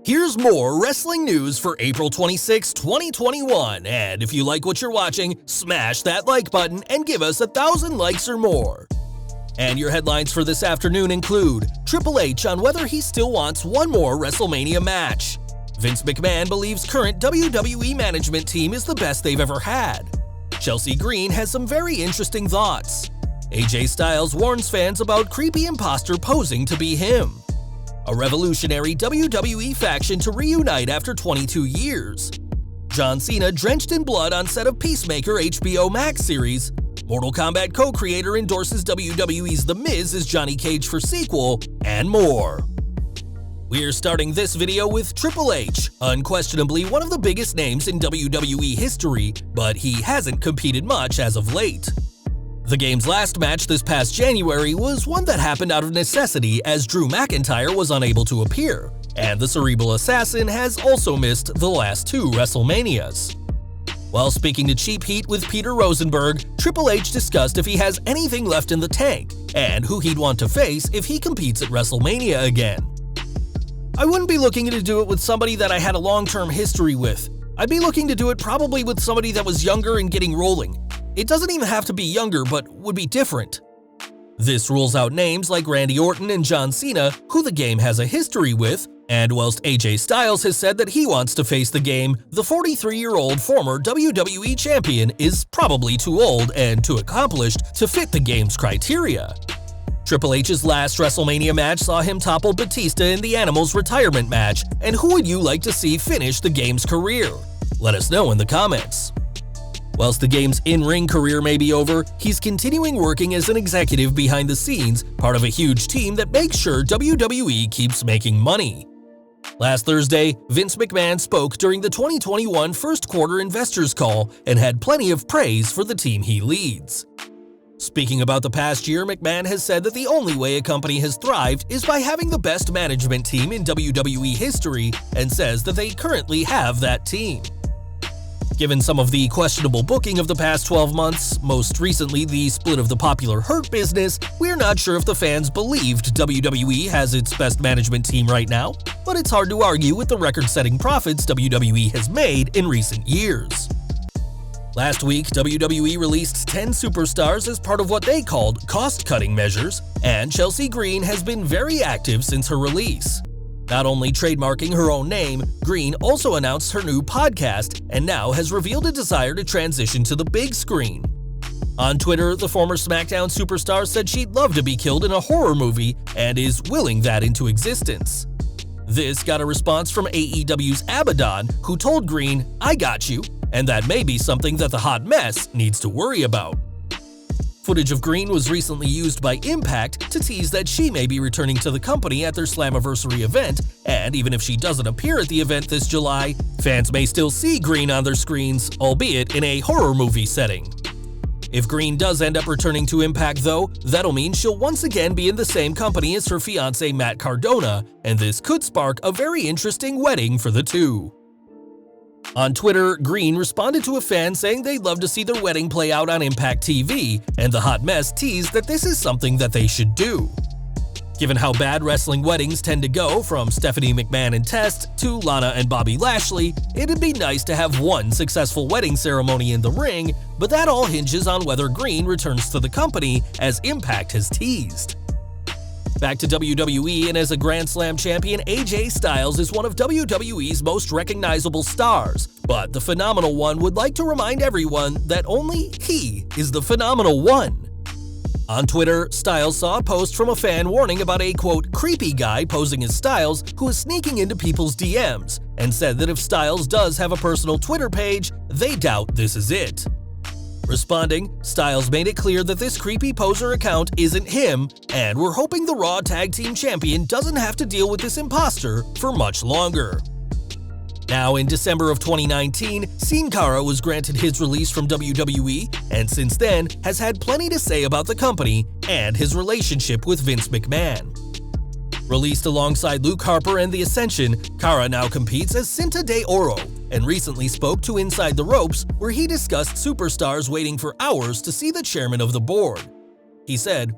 Here's more wrestling news for April 26, 2021, and if you like what you're watching, smash that like button and give us 1,000 likes or more. And your headlines for this afternoon include Triple H on whether he still wants one more WrestleMania match. Vince McMahon believes current WWE management team is the best they've ever had. Chelsea Green has some very interesting thoughts. AJ Styles warns fans about creepy imposter posing to be him. A revolutionary WWE faction to reunite after 22 years. John Cena drenched in blood on set of Peacemaker HBO Max series. Mortal Kombat co-creator endorses WWE's The Miz as Johnny Cage for sequel, and more. We're starting this video with Triple H, unquestionably one of the biggest names in WWE history, but he hasn't competed much as of late. The Game's last match this past January was one that happened out of necessity as Drew McIntyre was unable to appear, and the Cerebral Assassin has also missed the last two WrestleManias. While speaking to Cheap Heat with Peter Rosenberg, Triple H discussed if he has anything left in the tank, and who he'd want to face if he competes at WrestleMania again. I wouldn't be looking to do it with somebody that I had a long-term history with. I'd be looking to do it probably with somebody that was younger and getting rolling. It doesn't even have to be younger, but would be different. This rules out names like Randy Orton and John Cena, who the Game has a history with, and whilst AJ Styles has said that he wants to face the Game, the 43-year-old former WWE champion is probably too old and too accomplished to fit the Game's criteria. Triple H's last WrestleMania match saw him topple Batista in the Animals retirement match, and who would you like to see finish the Game's career? Let us know in the comments. Whilst the Game's in-ring career may be over, he's continuing working as an executive behind the scenes, part of a huge team that makes sure WWE keeps making money. Last Thursday, Vince McMahon spoke during the 2021 first quarter investors call and had plenty of praise for the team he leads. Speaking about the past year, McMahon has said that the only way a company has thrived is by having the best management team in WWE history, and says that they currently have that team. Given some of the questionable booking of the past 12 months, most recently the split of the popular Hurt Business, we're not sure if the fans believed WWE has its best management team right now, but it's hard to argue with the record-setting profits WWE has made in recent years. Last week, WWE released 10 superstars as part of what they called cost-cutting measures, and Chelsea Green has been very active since her release. Not only trademarking her own name, Green also announced her new podcast and now has revealed a desire to transition to the big screen. On Twitter, the former SmackDown superstar said she'd love to be killed in a horror movie and is willing that into existence. This got a response from AEW's Abaddon, who told Green, "I got you," and that may be something that the hot mess needs to worry about. Footage of Green was recently used by Impact to tease that she may be returning to the company at their Slammiversary event, and even if she doesn't appear at the event this July, fans may still see Green on their screens, albeit in a horror movie setting. If Green does end up returning to Impact though, that'll mean she'll once again be in the same company as her fiancé Matt Cardona, and this could spark a very interesting wedding for the two. On Twitter, Green responded to a fan saying they'd love to see their wedding play out on Impact TV, and the hot mess teased that this is something that they should do. Given how bad wrestling weddings tend to go, from Stephanie McMahon and Test to Lana and Bobby Lashley, it'd be nice to have one successful wedding ceremony in the ring, but that all hinges on whether Green returns to the company, as Impact has teased. Back to WWE, and as a Grand Slam champion, AJ Styles is one of WWE's most recognizable stars, but the Phenomenal One would like to remind everyone that only he is the Phenomenal One. On Twitter, Styles saw a post from a fan warning about a, quote, creepy guy posing as Styles who is sneaking into people's DMs, and said that if Styles does have a personal Twitter page, they doubt this is it. Responding, Styles made it clear that this creepy poser account isn't him, and we're hoping the Raw Tag Team Champion doesn't have to deal with this imposter for much longer. Now, in December of 2019, Sin Cara was granted his release from WWE, and since then has had plenty to say about the company and his relationship with Vince McMahon. Released alongside Luke Harper and The Ascension, Cara now competes as Cinta de Oro, and recently spoke to Inside the Ropes, where he discussed superstars waiting for hours to see the chairman of the board. He said,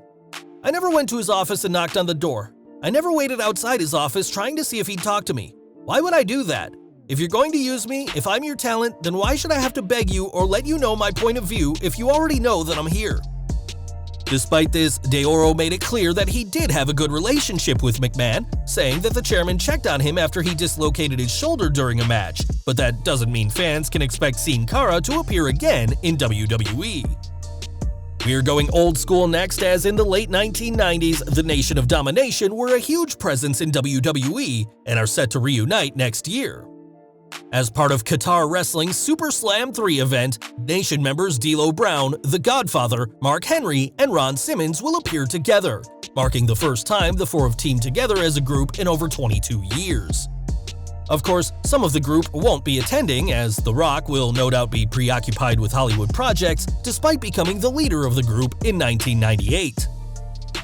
"I never went to his office and knocked on the door. I never waited outside his office trying to see if he'd talk to me. Why would I do that? If you're going to use me, if I'm your talent, then why should I have to beg you or let you know my point of view if you already know that I'm here? Despite this, De Oro made it clear that he did have a good relationship with McMahon, saying that the chairman checked on him after he dislocated his shoulder during a match, but that doesn't mean fans can expect Sin Cara to appear again in WWE. We're going old school next, as in the late 1990s, the Nation of Domination were a huge presence in WWE and are set to reunite next year. As part of Qatar Wrestling's Super Slam 3 event, Nation members D'Lo Brown, The Godfather, Mark Henry, and Ron Simmons will appear together, marking the first time the four have teamed together as a group in over 22 years. Of course, some of the group won't be attending, as The Rock will no doubt be preoccupied with Hollywood projects despite becoming the leader of the group in 1998.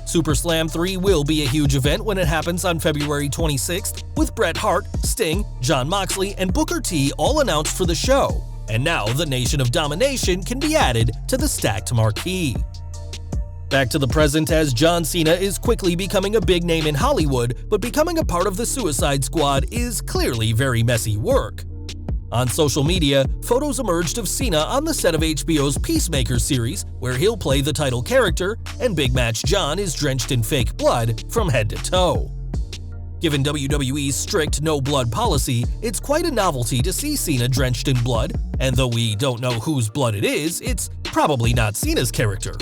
Super Slam 3 will be a huge event when it happens on February 26th, with Bret Hart, Sting, Jon Moxley, and Booker T all announced for the show, and now the Nation of Domination can be added to the stacked marquee. Back to the present, as John Cena is quickly becoming a big name in Hollywood, but becoming a part of the Suicide Squad is clearly very messy work. On social media, photos emerged of Cena on the set of HBO's Peacemaker series, where he'll play the title character, and Big Match John is drenched in fake blood from head to toe. Given WWE's strict no-blood policy, it's quite a novelty to see Cena drenched in blood, and though we don't know whose blood it is, it's probably not Cena's character.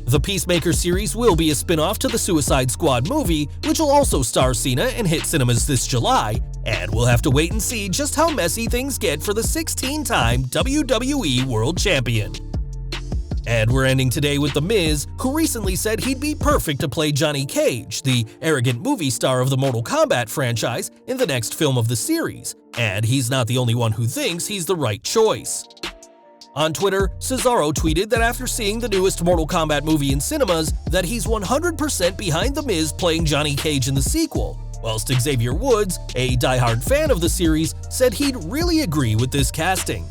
The Peacemaker series will be a spin-off to the Suicide Squad movie, which will also star Cena and hit cinemas this July, and we'll have to wait and see just how messy things get for the 16-time WWE World Champion. And we're ending today with The Miz, who recently said he'd be perfect to play Johnny Cage, the arrogant movie star of the Mortal Kombat franchise, in the next film of the series, and he's not the only one who thinks he's the right choice. On Twitter, Cesaro tweeted that after seeing the newest Mortal Kombat movie in cinemas, that he's 100% behind The Miz playing Johnny Cage in the sequel, whilst Xavier Woods, a diehard fan of the series, said he'd really agree with this casting.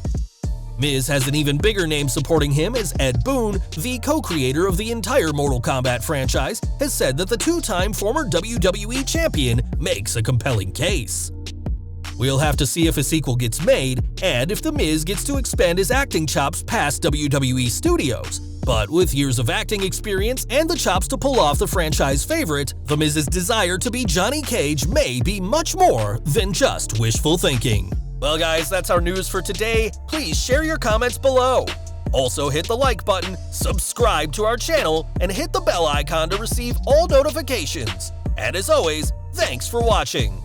Miz has an even bigger name supporting him, as Ed Boon, the co-creator of the entire Mortal Kombat franchise, has said that the two-time former WWE champion makes a compelling case. We'll have to see if a sequel gets made, and if The Miz gets to expand his acting chops past WWE studios. But with years of acting experience and the chops to pull off the franchise favorite, The Miz's desire to be Johnny Cage may be much more than just wishful thinking. Well guys, that's our news for today. Please share your comments below. Also hit the like button, subscribe to our channel, and hit the bell icon to receive all notifications. And as always, thanks for watching.